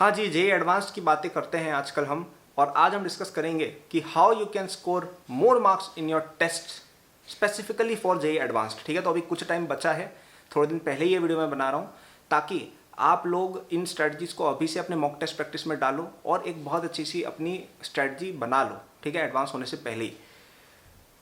हाँ जी, JEE advanced की बातें करते हैं आजकल हम। और आज हम डिस्कस करेंगे कि how you can score more marks in your test specifically for JEE advanced. ठीक है, तो अभी कुछ टाइम बचा है, थोड़े दिन पहले ही ये वीडियो मैं बना रहा हूँ ताकि आप लोग इन स्ट्रेटजीज को अभी से अपने मॉक टेस्ट प्रैक्टिस में डालो और एक बहुत अच्छी सी अपनी स्ट्रेटजी बना लो। ठीक है, एडवांस होने से पहले ही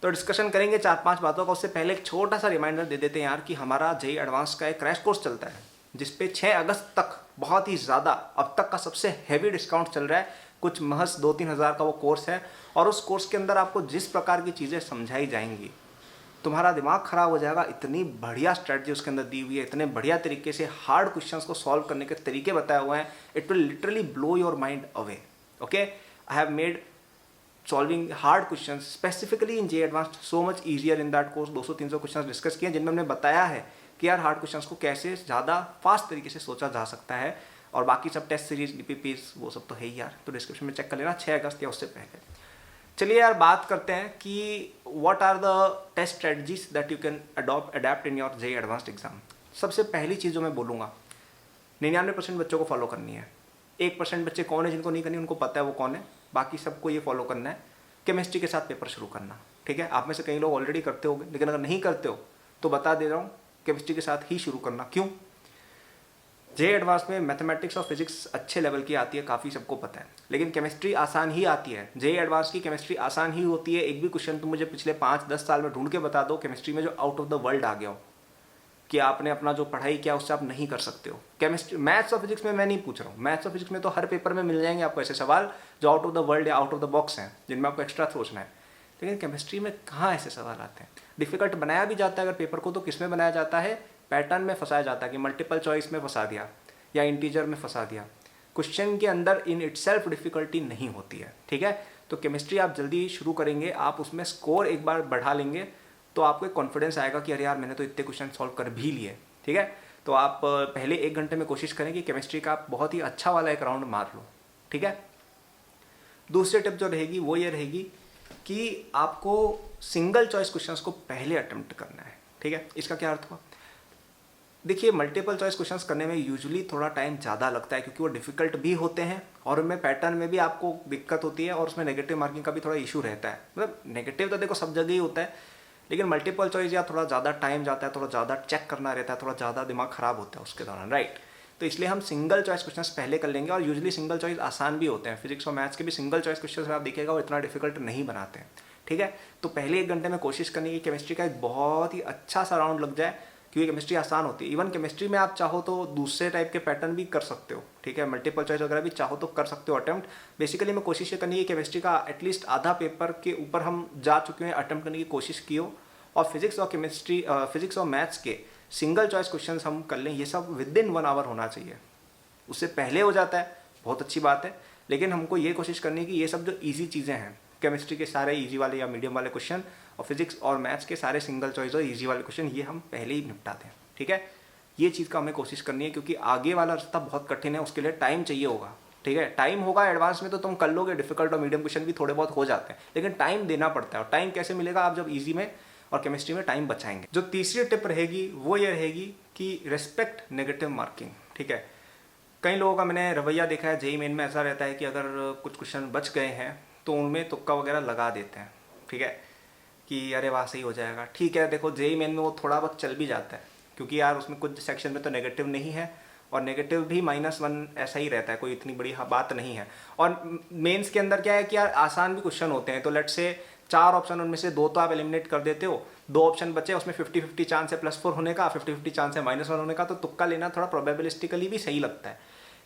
तो डिस्कशन करेंगे 4-5 बातों का। उससे पहले एक छोटा सा रिमाइंडर दे देते हैं यार कि हमारा जेईई एडवांस का एक क्रैश कोर्स चलता है जिसपे 6 अगस्त तक बहुत ही ज़्यादा अब तक का सबसे हैवी डिस्काउंट चल रहा है। कुछ महज 2-3 हज़ार का वो कोर्स है और उस कोर्स के अंदर आपको जिस प्रकार की चीज़ें समझाई जाएंगी तुम्हारा दिमाग खराब हो जाएगा। इतनी बढ़िया स्ट्रेटजी उसके अंदर दी हुई है, इतने बढ़िया तरीके से हार्ड क्वेश्चंस को सॉल्व करने के तरीके बताए हुए हैं। It will literally blow your mind away. Okay, I have made solving hard questions specifically in JEE advanced so much easier in that course. 200-300 questions discuss किए जिनमें हमने बताया है कि यार हार्ड क्वेश्चंस को कैसे ज़्यादा फास्ट तरीके से सोचा जा सकता है। और बाकी सब टेस्ट सीरीज डीपीपीज वो सब तो है ही यार, तो डिस्क्रिप्शन में चेक कर लेना 6 अगस्त या उससे पहले। चलिए यार बात करते हैं कि what are the test strategies that you can adapt in your JEE advanced exam. सबसे पहली चीज़ जो मैं बोलूँगा 99% बच्चों को फॉलो करनी है। 1% बच्चे कौन है जिनको नहीं करनी, उनको पता है वो कौन है, बाकी सबको ये फॉलो करना है। केमिस्ट्री के साथ पेपर शुरू करना। ठीक है, आप में से कई लोग ऑलरेडी करते होंगे, लेकिन अगर नहीं करते हो तो बता दे रहा हूँ केमिस्ट्री के साथ ही शुरू करना। क्यों? जेईई एडवांस में मैथमेटिक्स और फिजिक्स अच्छे लेवल की आती है, काफ़ी सबको पता है, लेकिन केमिस्ट्री आसान ही आती है। जेईई एडवांस की केमिस्ट्री आसान ही होती है। एक भी क्वेश्चन तुम मुझे पिछले 5-10 साल में ढूंढ के बता दो केमिस्ट्री में जो आउट ऑफ द वर्ल्ड आ गया हो कि आपने अपना जो पढ़ाई किया उससे आप नहीं कर सकते हो। केमिस्ट्री, मैथ्स और फिजिक्स में मैं नहीं पूछ रहा हूँ, मैथ्स और फिजिक्स में तो हर पेपर में मिल जाएंगे आपको ऐसे सवाल जो आउट ऑफ द वर्ल्ड या आउट ऑफ द बॉक्स हैं जिनमें आपको एक्स्ट्रा सोचना है। लेकिन केमिस्ट्री में कहाँ ऐसे सवाल आते हैं। डिफिकल्ट बनाया भी जाता है अगर पेपर को, तो किस में बनाया जाता है, पैटर्न में फंसाया जाता है कि मल्टीपल चॉइस में फंसा दिया या इंटीजर में फंसा दिया। क्वेश्चन के अंदर इन इटसेल्फ डिफिकल्टी नहीं होती है। ठीक है, तो केमिस्ट्री आप जल्दी शुरू करेंगे, आप उसमें स्कोर एक बार बढ़ा लेंगे तो आपको एक कॉन्फिडेंस आएगा कि अरे यार मैंने तो इतने क्वेश्चन सॉल्व कर भी लिए। ठीक है, तो आप पहले 1 घंटे में कोशिश करें कि केमिस्ट्री का आप बहुत ही अच्छा वाला एक राउंड मार लो। ठीक है, दूसरी टिप जो रहेगी वो ये रहेगी कि आपको सिंगल चॉइस क्वेश्चंस को पहले अटेम्प्ट करना है। ठीक है, इसका क्या अर्थ हुआ? देखिए, मल्टीपल चॉइस क्वेश्चंस करने में यूजुअली थोड़ा टाइम ज़्यादा लगता है क्योंकि वो डिफिकल्ट भी होते हैं और उनमें पैटर्न में भी आपको दिक्कत होती है और उसमें नेगेटिव मार्किंग का भी थोड़ा इशू रहता है। मतलब नेगेटिव तो देखो सब जगह ही होता है, लेकिन मल्टीपल चॉइस या थोड़ा ज़्यादा टाइम जाता है, थोड़ा ज़्यादा चेक करना रहता है, थोड़ा ज़्यादा दिमाग खराब होता है उसके दौरान, राइट। तो इसलिए हम सिंगल चॉइस क्वेश्चंस पहले कर लेंगे और यूजुअली सिंगल चॉइस आसान भी होते हैं। फिजिक्स और मैथ्स के भी सिंगल चॉइस क्वेश्चंस आप देखिएगा वो इतना डिफिकल्ट नहीं बनाते हैं। ठीक है, तो पहले 1 घंटे में कोशिश करने की केमिस्ट्री का एक बहुत ही अच्छा सा राउंड लग जाए क्योंकि केमिस्ट्री आसान होती है। इवन केमिस्ट्री में आप चाहो तो दूसरे टाइप के पैटर्न भी कर सकते हो। ठीक है, मल्टीपल चॉइस वगैरह भी चाहो तो कर सकते हो अटेम्प्ट। बेसिकली मैं कोशिश ये करनी है केमिस्ट्री का एटलीस्ट आधा पेपर के ऊपर हम जा चुके हैं, अटेम्प्ट करने की कोशिश की हो। और फिजिक्स और केमिस्ट्री, फिजिक्स और मैथ्स के सिंगल चॉइस क्वेश्चंस हम कर लें। ये सब विद इन 1 आवर होना चाहिए। उससे पहले हो जाता है बहुत अच्छी बात है, लेकिन हमको ये कोशिश करनी है कि ये सब जो ईजी चीज़ें हैं, केमिस्ट्री के सारे ईजी वाले या मीडियम वाले क्वेश्चन और फिजिक्स और मैथ्स के सारे सिंगल चॉइस और ईजी वाले क्वेश्चन, ये हम पहले ही निपटा दें। ठीक है, ये चीज़ का हमें कोशिश करनी है क्योंकि आगे वाला रास्ता बहुत कठिन है, उसके लिए टाइम चाहिए होगा। ठीक है, टाइम होगा एडवांस में तो तुम कर लोगे, डिफिकल्ट और मीडियम क्वेश्चन भी थोड़े बहुत हो जाते हैं, लेकिन टाइम देना पड़ता है। और टाइम कैसे मिलेगा? आप जब ईजी में और केमिस्ट्री में टाइम बचाएंगे। जो तीसरी टिप रहेगी वो ये रहेगी कि रेस्पेक्ट नेगेटिव मार्किंग। ठीक है, कई लोगों का मैंने रवैया देखा है जेईई मेन में, ऐसा रहता है कि अगर कुछ क्वेश्चन बच गए हैं तो उनमें तुक्का वगैरह लगा देते हैं। ठीक है, कि अरे वाह सही हो जाएगा। ठीक है, देखो जेईई मेन में वो थोड़ा बहुत चल भी जाता है क्योंकि यार उसमें कुछ सेक्शन में तो नेगेटिव नहीं है और नेगेटिव भी -1 ऐसा ही रहता है, कोई इतनी बड़ी बात नहीं है। और मेंस के अंदर क्या है कि यार आसान भी क्वेश्चन होते हैं, तो लेट से 4 ऑप्शन, उनमें से 2 तो आप एलिमिनेट कर देते हो, 2 ऑप्शन बचे, उसमें 50-50 चांस है +4 होने का, 50-50 चांस है -1 होने का, तो तुक्का लेना थोड़ा प्रोबेबिलिस्टिकली भी सही लगता है।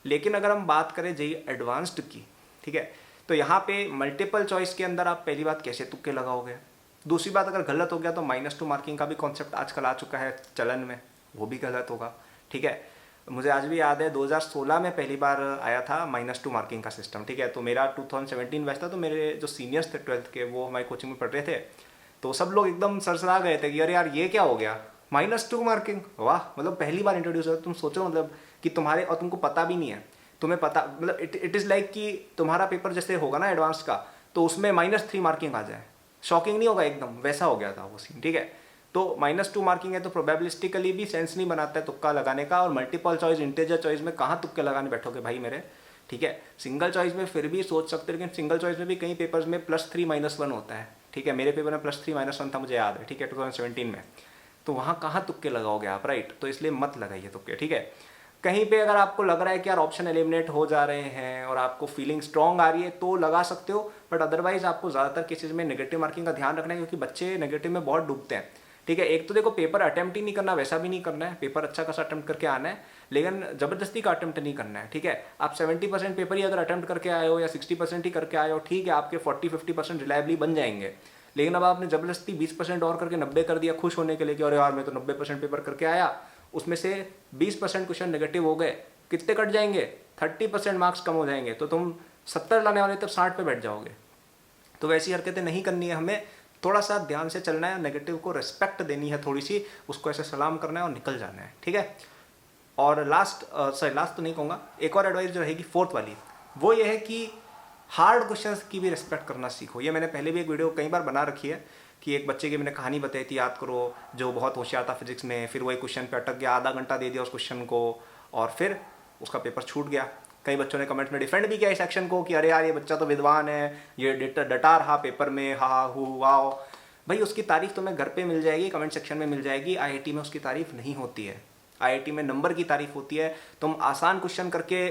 लेकिन अगर हम बात करें जेईई एडवांस्ड की, ठीक है, तो यहाँ पे मल्टीपल चॉइस के अंदर आप पहली बात कैसे तुक्के लगाओगे। दूसरी बात, अगर गलत हो गया तो -2 मार्किंग का भी कॉन्सेप्ट आजकल आ चुका है चलन में, वो भी गलत होगा। ठीक है, मुझे आज भी याद है 2016 में पहली बार आया था -2 मार्किंग का सिस्टम। ठीक है, तो मेरा 2017 बैच था, तो मेरे जो सीनियर्स थे 12th के वो हमारी कोचिंग में पढ़ रहे थे, तो सब लोग एकदम सरसरा गए थे कि अरे यार ये क्या हो गया, -2 मार्किंग, वाह, मतलब पहली बार इंट्रोड्यूस हो। तुम सोचो मतलब कि तुम्हारे, और तुमको पता भी नहीं है, तुम्हें पता मतलब इट इज़ लाइक कि तुम्हारा पेपर जैसे होगा ना एडवांस का, तो उसमें -3 मार्किंग आ जाए, शॉकिंग नहीं होगा? एकदम वैसा हो गया था वो सीन। ठीक है, तो -2 मार्किंग है तो प्रोबेबिलिस्टिकली भी सेंस नहीं बनाता है तुक्का लगाने का, और मल्टीपल चॉइस इंटीजर चॉइस में कहाँ तुक्के लगाने बैठोगे भाई मेरे। ठीक है। सिंगल चॉइस में फिर भी सोच सकते हो, लेकिन सिंगल चॉइस में भी कई पेपर्स में +3 -1 होता है, ठीक है। मेरे पेपर में +3 -1 था, मुझे याद है, ठीक है, 2017 में। तो वहाँ कहाँ तुक्के लगाओगे आप, राइट। तो इसलिए मत लगाइए तुक्के, ठीक है। कहीं पे अगर आपको लग रहा है कि यार ऑप्शन एलिमिनेट हो जा रहे हैं और आपको फीलिंग स्ट्रॉन्ग आ रही है तो लगा सकते हो, बट अदरवाइज आपको ज़्यादातर केसेज में नेगेटिव मार्किंग का ध्यान रखना है, क्योंकि बच्चे नेगेटिव में बहुत डूबते हैं, ठीक है। एक तो देखो पेपर अटेम्प्ट ही नहीं करना, वैसा भी नहीं करना है, पेपर अच्छा खासा अटेम्प्ट करके आना है, लेकिन जबरदस्ती का अटेम्प्ट नहीं करना है, ठीक है। आप 70% पेपर ही अगर अटेम्प्ट करके आए हो या 60% ही करके आए हो, ठीक है, आपके 40-50% रिलायबली बन जाएंगे। लेकिन अब आपने जबरदस्ती 20% और करके 90 कर दिया खुश होने के लिए कि अरे यार मैं तो 90% पेपर करके आया, उसमें से 20% क्वेश्चन नेगेटिव हो गए, कितने कट जाएंगे, 30% मार्क्स कम हो जाएंगे, तो तुम 70 लाने वाले तब 60 पे बैठ जाओगे। तो वैसी हरकतें नहीं करनी है, हमें थोड़ा सा ध्यान से चलना है, नेगेटिव को रिस्पेक्ट देनी है थोड़ी सी, उसको ऐसे सलाम करना है और निकल जाना है, ठीक है। और लास्ट तो नहीं कहूँगा, एक और एडवाइस जो रहेगी 4th वाली, वो ये है कि हार्ड क्वेश्चंस की भी रिस्पेक्ट करना सीखो। ये मैंने पहले भी एक वीडियो कई बार बना रखी है कि एक बच्चे की मैंने कहानी बताई थी, याद करो, जो बहुत होशियार था फिजिक्स में, फिर वही क्वेश्चन पे अटक गया, आधा घंटा दे दिया उस क्वेश्चन को और फिर उसका पेपर छूट गया। कई बच्चों ने कमेंट्स में डिफेंड भी किया इस एक्शन को कि अरे यार ये बच्चा तो विद्वान है, ये डटा रहा पेपर में, हा हु वाओ। भाई उसकी तारीफ तुम्हें घर पे मिल जाएगी, कमेंट सेक्शन में मिल जाएगी, आईआईटी में उसकी तारीफ नहीं होती है। आईआईटी में नंबर की तारीफ होती है। तुम आसान क्वेश्चन करके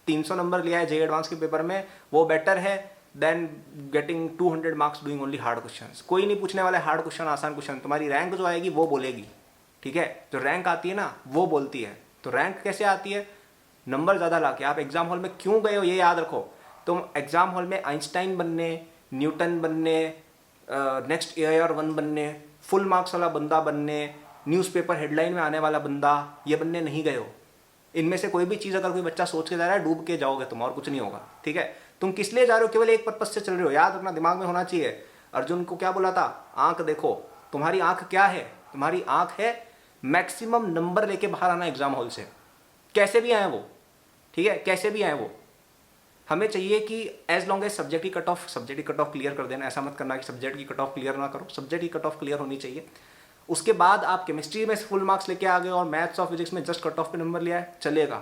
300 नंबर लिया है जेईई एडवांस के पेपर में, वो बेटर है than getting 200 marks doing only hard questions. कोई नहीं पूछने वाला हार्ड क्वेश्चन, आसान क्वेश्चन, तुम्हारी रैंक जो आएगी वो बोलेगी, ठीक है। जो रैंक आती है ना वो बोलती है। तो रैंक कैसे आती है, नंबर ज़्यादा लाके। आप एग्जाम हॉल में क्यों गए हो ये याद रखो। तुम एग्जाम हॉल में आइंस्टाइन बनने, न्यूटन बनने, नेक्स्ट AIR 1 बनने, फुल मार्क्स वाला बंदा बनने, न्यूज़पेपर हेडलाइन में आने वाला बंदा, ये बनने नहीं गए हो। इनमें से कोई भी चीज़ अगर कोई बच्चा सोच के जा रहा है, डूब के जाओगे तुम, और कुछ नहीं होगा, ठीक है। तुम किस लिए जा रहे हो, केवल एक पर्पस से चल रहे हो, याद रखना, दिमाग में होना चाहिए। अर्जुन को क्या बोला था, आंख देखो। तुम्हारी आंख क्या है, तुम्हारी आंख है मैक्सिमम नंबर लेके बाहर आना एग्जाम हॉल से, कैसे भी आए वो, ठीक है, कैसे भी आए वो। हमें चाहिए कि एज लॉन्ग एज सब्जेक्ट की कट ऑफ क्लियर कर देना। ऐसा मत करना कि सब्जेक्ट की कट ऑफ क्लियर ना करो, सब्जेक्ट की कट ऑफ क्लियर होनी चाहिए। उसके बाद आप केमिस्ट्री में फुल मार्क्स लेके आ गए और मैथ्स और फिजिक्स में जस्ट कट ऑफ पे नंबर लिया है, चलेगा,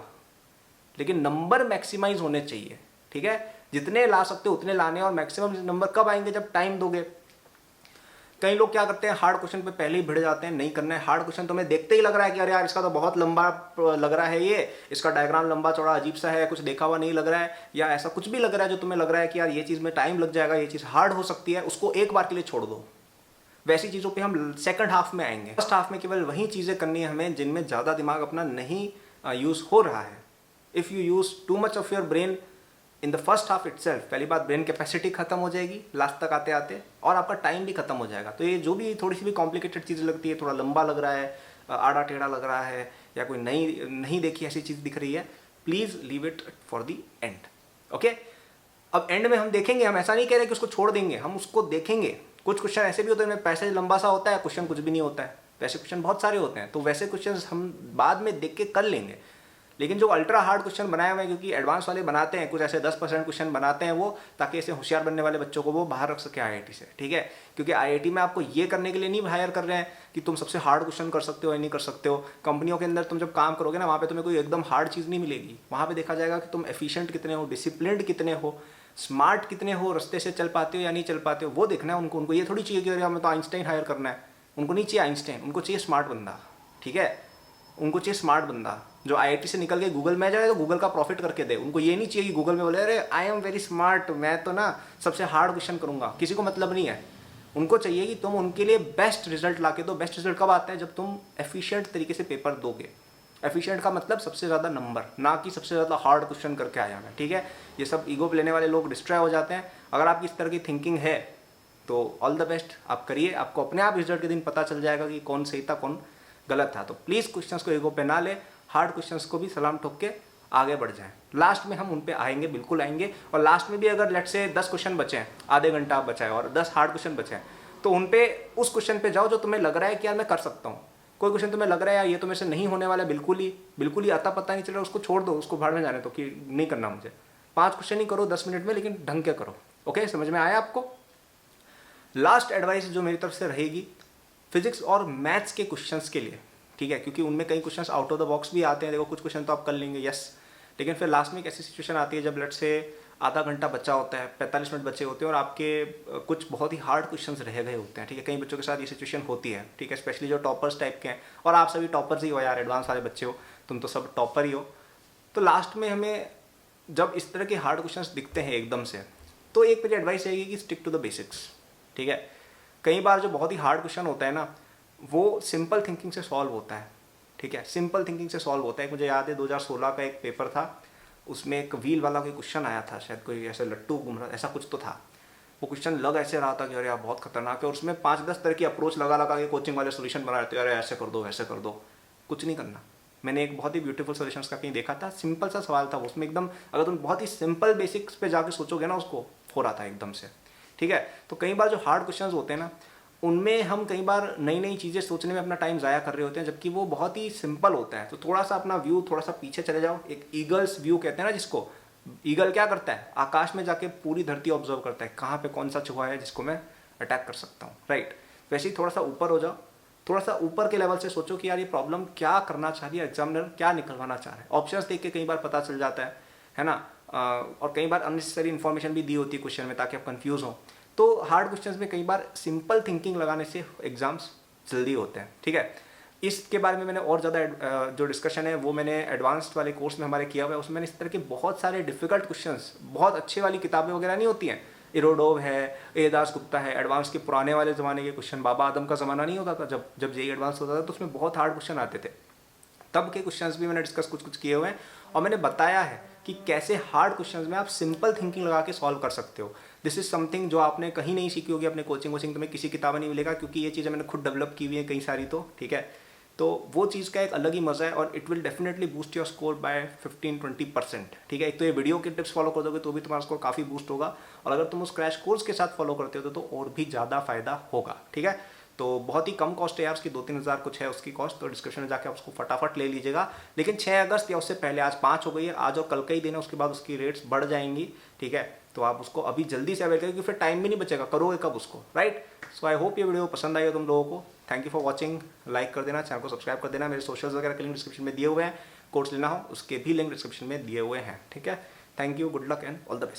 लेकिन नंबर मैक्सिमाइज होने चाहिए, ठीक है। जितने ला सकते हो उतने लाने, और मैक्सिमम नंबर कब आएंगे, जब टाइम दोगे। कई लोग क्या करते हैं, हार्ड क्वेश्चन पे पहले ही भिड़ जाते हैं, नहीं करना है। हार्ड क्वेश्चन तुम्हें देखते ही लग रहा है कि अरे यार इसका तो बहुत लंबा लग रहा है, ये इसका डायग्राम लंबा चौड़ा अजीब सा है, कुछ देखा हुआ नहीं लग रहा है, या ऐसा कुछ भी लग रहा है जो तुम्हें लग रहा है कि यार ये चीज़ में टाइम लग जाएगा, ये चीज़ हार्ड हो सकती है, उसको एक बार के लिए छोड़ दो। वैसी चीज़ों पे हम सेकंड हाफ में आएंगे। फर्स्ट हाफ में केवल वही चीज़ें करनी है हमें जिनमें ज़्यादा दिमाग अपना नहीं यूज़ हो रहा है। If you use too much of your brain in the first half itself, पहली बात ब्रेन कैपेसिटी खत्म हो जाएगी लास्ट तक आते आते, और आपका टाइम भी खत्म हो जाएगा। तो ये जो भी थोड़ी सी भी कॉम्प्लिकेटेड चीज़ लगती है, थोड़ा लंबा लग रहा है, आड़ा टेढ़ा लग रहा है, या कोई नहीं देखी ऐसी चीज़ दिख रही है, please leave it for the end, okay. अब एंड में हम देखेंगे, हम ऐसा नहीं कह रहे कि उसको छोड़ देंगे, हम उसको देखेंगे। कुछ क्वेश्चन ऐसे भी होते हैं पैसेज लंबा सा होता है, क्वेश्चन कुछ भी नहीं होता है, वैसे क्वेश्चन बहुत सारे होते हैं, तो वैसे क्वेश्चन हम बाद में देख के कर लेंगे। लेकिन जो अल्ट्रा हार्ड क्वेश्चन बनाए हुए हैं, क्योंकि एडवांस वाले बनाते हैं, कुछ ऐसे 10% क्वेश्चन बनाते हैं वो, ताकि ऐसे होशियार बनने वाले बच्चों को वो बाहर रख सके आईआईटी से, ठीक है। क्योंकि आईआईटी में आपको ये करने के लिए नहीं हायर कर रहे हैं कि तुम सबसे हार्ड क्वेश्चन कर सकते हो या नहीं कर सकते हो। कंपनियों के अंदर तुम जब काम करोगे ना, वहाँ पे तुम्हें कोई एकदम हार्ड चीज़ नहीं मिलेगी। वहाँ पे देखा जाएगा कि तुम एफिशिएंट कितने हो, डिसिप्लिन्ड कितने हो, स्मार्ट कितने हो, रास्ते से चल पाते हो या नहीं चल पाते हो, वो देखना है उनको। ये थोड़ी चाहिए कि अरे हमें तो आइंस्टाइन हायर करना है, उनको नहीं चाहिए आइंस्टाइन, उनको चाहिए स्मार्ट बंदा, ठीक है। उनको चाहिए स्मार्ट बंदा जो आईआईटी से निकल के गूगल में जाए तो गूगल का प्रॉफिट करके दे। उनको ये नहीं चाहिए कि गूगल में बोले अरे आई एम वेरी स्मार्ट, मैं तो ना सबसे हार्ड क्वेश्चन करूँगा, किसी को मतलब नहीं है। उनको चाहिए कि तुम उनके लिए बेस्ट रिजल्ट ला के दो। बेस्ट रिजल्ट कब आता है, जब तुम एफिशिएंट तरीके से पेपर दोगे। एफिशिएंट का मतलब सबसे ज़्यादा नंबर, ना कि सबसे ज़्यादा हार्ड क्वेश्चन करके आया मैं, ठीक है। ये सब ईगो लेने वाले लोग डिस्ट्रॉय हो जाते हैं। अगर आपकी इस तरह की थिंकिंग है तो ऑल द बेस्ट, आप करिए, आपको अपने आप रिजल्ट के दिन पता चल जाएगा कि कौन सही था कौन गलत था। तो प्लीज़ क्वेश्चंस को ईगो पे ना ले, हार्ड क्वेश्चंस को भी सलाम ठोक के आगे बढ़ जाएं। लास्ट में हम उन पे आएंगे, बिल्कुल आएंगे। और लास्ट में भी अगर लेट से 10 क्वेश्चन बचे हैं, आधे घंटा बचा है और 10 हार्ड क्वेश्चन बचे हैं, तो उन पे उस क्वेश्चन पे जाओ जो तुम्हें लग रहा है कि यार मैं कर सकता हूँ। कोई क्वेश्चन तुम्हें लग रहा है यार ये तो मेरे से नहीं होने वाला, बिल्कुल ही अता पता नहीं चल रहा, उसको छोड़ दो, उसको भाड़ में जाने दो कि नहीं करना मुझे। 5 क्वेश्चन ही करो 10 मिनट में, लेकिन ढंग के करो। ओके, समझ में आया आपको। लास्ट एडवाइस जो मेरी तरफ से रहेगी फिजिक्स और मैथ्स के क्वेश्चंस के लिए, ठीक है, क्योंकि उनमें कई questions out of the box भी आते हैं। देखो कुछ क्वेश्चन तो आप कर लेंगे, यस, लेकिन फिर लास्ट में एक ऐसी सिचुएशन आती है जब लेट से आधा घंटा बच्चा होता है, 45 मिनट बच्चे होते हैं और आपके कुछ बहुत ही हार्ड क्वेश्चंस रह गए होते हैं, ठीक है। कई बच्चों के साथ ये सिचुएशन होती है, ठीक है, स्पेशली जो टॉपर्स टाइप के हैं, और आप सभी टॉपर्स ही हो यार, एडवांस वाले बच्चे हो, तुम तो सब टॉपर ही हो। तो लास्ट में हमें जब इस तरह के हार्ड क्वेश्चंस दिखते हैं एकदम से, तो एक मेरी एडवाइस रहेगी कि स्टिक टू द बेसिक्स, ठीक है। कई बार जो बहुत ही हार्ड क्वेश्चन होता है ना, वो सिंपल थिंकिंग से सॉल्व होता है, ठीक है, सिंपल थिंकिंग से सॉल्व होता है। मुझे याद है 2016 का एक पेपर था, उसमें एक व्हील वाला कोई क्वेश्चन आया था, शायद कोई ऐसे लट्टू घूम रहा, ऐसा कुछ तो था। वो क्वेश्चन लग ऐसे रहा था कि अरे यार बहुत खतरनाक है, और उसमें 5-10 तरह की अप्रोच लगा लगा के कोचिंग वाले सोल्यूशन बना रहे थे, अरे ऐसे कर दो वैसे कर दो, कुछ नहीं करना। मैंने एक बहुत ही ब्यूटीफुल सोल्यूशंस का कहीं देखा था, सिंपल सा सवाल था उसमें, एकदम अगर तुम बहुत ही सिंपल बेसिक्स पे जाके सोचोगे ना, उसको हो रहा था एकदम से, ठीक है। तो कई बार जो हार्ड क्वेश्चंस होते हैं ना, उनमें हम कई बार नई नई चीज़ें सोचने में अपना टाइम ज़ाया कर रहे होते हैं, जबकि वो बहुत ही सिंपल होता है। तो थोड़ा सा अपना व्यू थोड़ा सा पीछे चले जाओ, एक ईगल्स व्यू कहते हैं ना जिसको, ईगल क्या करता है, आकाश में जाके पूरी धरती ऑब्जर्व करता है, कहाँ पे कौन सा चूहा है जिसको मैं अटैक कर सकता हूँ, राइट। वैसे ही थोड़ा सा ऊपर हो जाओ, थोड़ा सा ऊपर के लेवल से सोचो कि यार ये प्रॉब्लम क्या करना चाह रही है, एग्जामिनर क्या निकलवाना चाह रहा है। ऑप्शंस देख के कई बार पता चल जाता है ना, और कई बार अननेसेसरी इन्फॉर्मेशन भी दी होती है क्वेश्चन में ताकि आप कंफ्यूज हो। तो हार्ड क्वेश्चंस में कई बार सिंपल थिंकिंग लगाने से एग्जाम्स जल्दी होते हैं, ठीक है। इसके बारे में मैंने और ज़्यादा जो डिस्कशन है वो मैंने एडवांस्ड वाले कोर्स में हमारे किया हुआ है, उसमें मैंने इस तरह के बहुत सारे डिफिकल्ट क्वेश्चंस, बहुत अच्छे वाली किताबें वगैरह नहीं होती हैं, इरोडोव है, ए दास गुप्ता है, एडवांस के पुराने वाले ज़माने के क्वेश्चन, बाबा आदम का ज़माना नहीं होता था जब जेईई एडवांस होता था, तो उसमें बहुत हार्ड क्वेश्चन आते थे। तब के क्वेश्चंस भी मैंने डिस्कस कुछ किए हुए हैं, और मैंने बताया है कि कैसे हार्ड क्वेश्चंस में आप सिंपल थिंकिंग लगा के सॉल्व कर सकते हो। दिस इज समथिंग जो आपने कहीं नहीं सीखी होगी अपने कोचिंग तुम्हें किसी किताब नहीं मिलेगा, क्योंकि ये चीज़ें मैंने खुद डेवलप की हुई है कई सारी, तो ठीक है। तो वो चीज़ का एक अलग ही मज़ा है, और it will definitely boost your score bye 15-20%, ठीक है। एक तो ये वीडियो के टिप्स फॉलो कर दोगे तो भी तुम्हारा स्कोर काफ़ी बूस्ट होगा, और अगर तुम उस क्रैश कोर्स के साथ फॉलो करते हो तो और भी ज़्यादा फायदा होगा, ठीक है। तो बहुत ही कम कॉस्ट है यार उसकी, 2-3 हज़ार कुछ है उसकी कॉस्ट, तो डिस्क्रिप्शन में जाके आप उसको फटाफट ले लीजिएगा। लेकिन 6 अगस्त या उससे पहले, आज 5 हो गई है, आज और कल का ही दिन है, उसके बाद उसकी रेट्स बढ़ जाएंगी, ठीक है। तो आप उसको अभी जल्दी से अवेल करें, क्योंकि फिर टाइम भी नहीं बचेगा, करोगे कब उसको, राइट। सो आई होप ये वीडियो पसंद आई हो तुम लोगों को। Thank you for watching, like कर देना, चैनल को सब्सक्राइब कर देना, मेरे सोशल्स वगैरह के लिंक डिस्क्रिप्शन में दिए हुए हैं, कोर्स लेना हो उसके भी लिंक डिस्क्रिप्शन में दिए हुए हैं, ठीक है। Thank you, good luck and all the best.